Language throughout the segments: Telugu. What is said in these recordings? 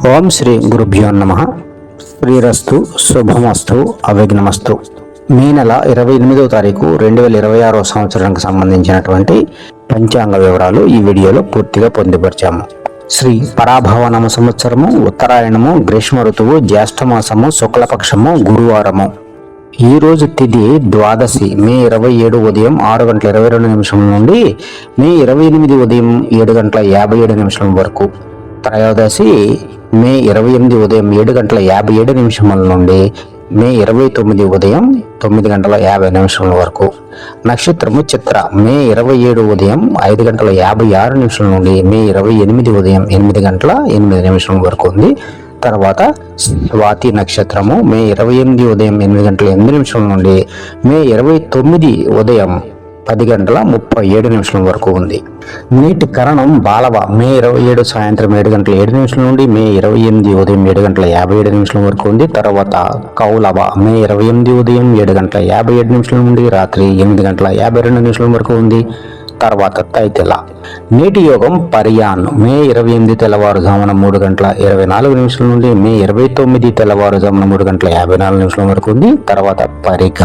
ఓం శ్రీ గురుభ్యో నమః. శ్రీరస్తు శుభమస్తు అవిఘ్నమస్తు. మే నెల 28వ తారీఖు 2026 సంవత్సరానికి సంబంధించినటువంటి పంచాంగ వివరాలు ఈ వీడియోలో పూర్తిగా పొందుపరిచాము. శ్రీ పరాభవనామ సంవత్సరము, ఉత్తరాయణము, గ్రీష్మ ఋతువు, జ్యేష్ఠమాసము, శుక్లపక్షము, గురువారము. ఈ రోజు తిథి ద్వాదశి, మే 27 ఉదయం 6:22 నుండి మే 28 ఉదయం 7:57 వరకు. త్రయోదశి మే 28 ఉదయం 7:57 నుండి మే 29 ఉదయం 9:50 వరకు. నక్షత్రము చిత్ర, మే 27 ఉదయం 5:56 నుండి మే 28 ఉదయం 8:08 వరకు ఉంది. తర్వాత స్వాతి నక్షత్రము, మే 28 ఉదయం 8:08 నుండి మే 29 ఉదయం 10:37 వరకు ఉంది. నీటి కరణం బాలవ, మే 27 సాయంత్రం 7:07 నుండి మే 28 ఉదయం 7:57 వరకు ఉంది. తర్వాత కౌలవ, మే 28 ఉదయం 7:57 నుండి రాత్రి 8:52 వరకు ఉంది. తర్వాత తైతిల. నీటి యోగం పర్యాన్, మే 28 తెల్లవారుజామున 3:24 నుండి మే 29 తెల్లవారుజామున 3:54 వరకు ఉంది. తర్వాత పరిఘ.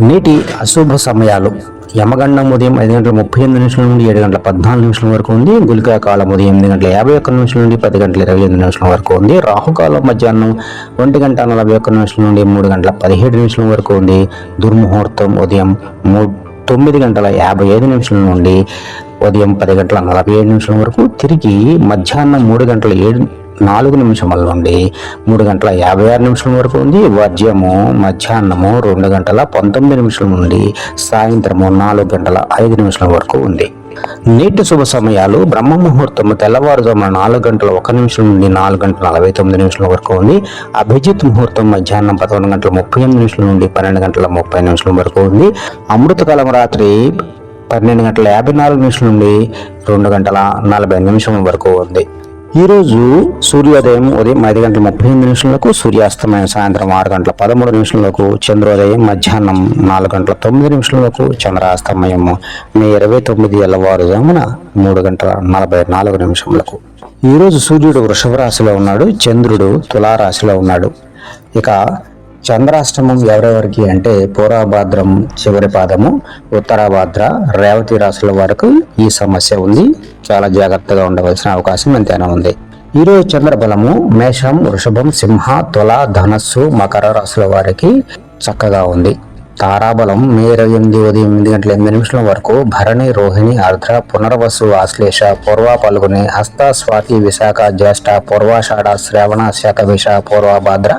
నీటి అశుభ సమయాలు యమగండం ఉదయం 5:38 నుండి 7:14 వరకు ఉంది. గుళికా కాలం ఉదయం 8:51 నుండి 10:25 వరకు ఉంది. రాహుకాలం మధ్యాహ్నం 1:41 నుండి 3:17 వరకు ఉంది. దుర్ముహూర్తం ఉదయం 9:55 నుండి ఉదయం 10:47 వరకు. తిరిగి మధ్యాహ్నం 3:04 నుండి 3:56 వరకు ఉంది. వర్జ్యము మధ్యాహ్నము 2:19 నుండి సాయంత్రము 4:05 వరకు ఉంది. నీటి శుభ సమయాలు బ్రహ్మ ముహూర్తము తెల్లవారుజామున 4:01 నుండి 4:49 వరకు ఉంది. అభిజిత్ ముహూర్తం మధ్యాహ్నం 11:38 నుండి 12:30 వరకు ఉంది. అమృతకాలం రాత్రి 12:54 నుండి 2:40 వరకు ఉంది. ఈరోజు సూర్యోదయం ఉదయం 5:38 సూర్యాస్తమయం సాయంత్రం 6:13 చంద్రోదయం మధ్యాహ్నం 4:09 చంద్రాస్తమయం మే 29 తెల్లవారుజామున 3:44. ఈరోజు సూర్యుడు వృషభ రాశిలో ఉన్నాడు, చంద్రుడు తులారాశిలో ఉన్నాడు. ఇక చంద్రాష్టమం ఎవరెవరికి అంటే పూర్వభాద్రం చివరి పాదము, ఉత్తరాభాద్ర, రేవతి రాశుల వరకు ఈ సమస్య ఉంది. చాలా జాగ్రత్తగా ఉండవలసిన అవకాశం ఎంతైనా ఉంది. ఈరోజు చంద్రబలము మేషం, వృషభం, సింహ, తుల, ధనస్సు, మకర రాశుల వారికి చక్కగా ఉంది. తారాబలం మే 28 ఉదయం 8:08 వరకు భరణి, రోహిణి, ఆర్ద్ర, పునర్వసు, ఆశ్లేష, పూర్వ పల్గుని, హస్త, స్వాతి, విశాఖ, జ్యేష్ఠ, పూర్వాషాఢ, శ్రవణ, శతభిష, పూర్వభాద్ర,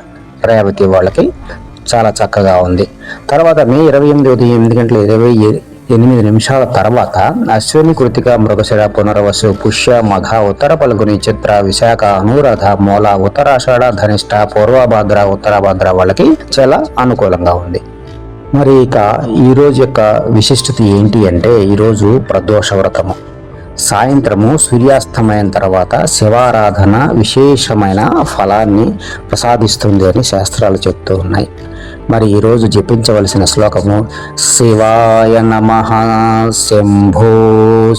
రేవతి వాళ్ళకి చాలా చక్కగా ఉంది. తర్వాత మే 28 ఉదయం 8:28 తర్వాత అశ్విని, కృతిక, మృగశిర, పునర్వసు, పుష్య, మఘ, ఉత్తర పల్గుని, చిత్ర, విశాఖ, అనురాధ, మూల, ఉత్తరాషాఢ, ధనిష్ట, పూర్వభాద్ర, ఉత్తరభాద్ర వాళ్ళకి చాలా అనుకూలంగా ఉంది. మరి ఇక ఈరోజు యొక్క విశిష్టత ఏంటి అంటే ఈరోజు ప్రదోష వ్రతము. సాయంత్రము సూర్యాస్తమయం తర్వాత శివారాధన విశేషమైన ఫలాన్ని ప్రసాదిస్తుంది అని శాస్త్రాలు చెప్తూ ఉన్నాయి. మరి ఈరోజు జపించవలసిన శ్లోకము శివాయ నమః, శంభో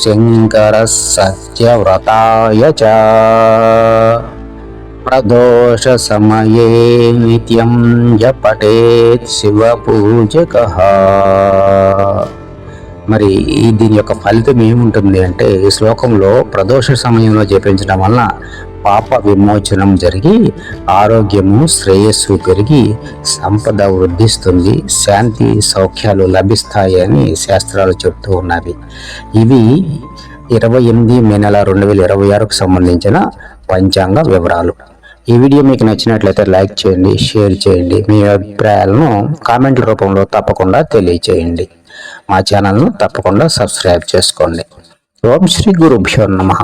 శంకర సత్యవ్రతాయ చ, ప్రదోష సమయే నిత్యం జపఠేత్ శివ పూజకః. మరి దీని యొక్క ఫలితం ఏముంటుంది అంటే ఈ శ్లోకంలో ప్రదోష సమయంలో జపించడం వలన పాప విమోచనం జరిగి ఆరోగ్యము, శ్రేయస్సు పెరిగి సంపద వృద్ధిస్తుంది, శాంతి సౌఖ్యాలు లభిస్తాయి అని శాస్త్రాలు చెప్తూ ఉన్నవి. ఇవి 28 మే నెల 2026కు సంబంధించిన పంచాంగ వివరాలు. ఈ వీడియో మీకు నచ్చినట్లయితే లైక్ చేయండి, షేర్ చేయండి, మీ అభిప్రాయాలను కామెంట్ల రూపంలో తప్పకుండా తెలియచేయండి. మా ఛానల్ను తప్పకుండా సబ్స్క్రైబ్ చేసుకోండి. ఓం శ్రీ గురుభ్యో నమః.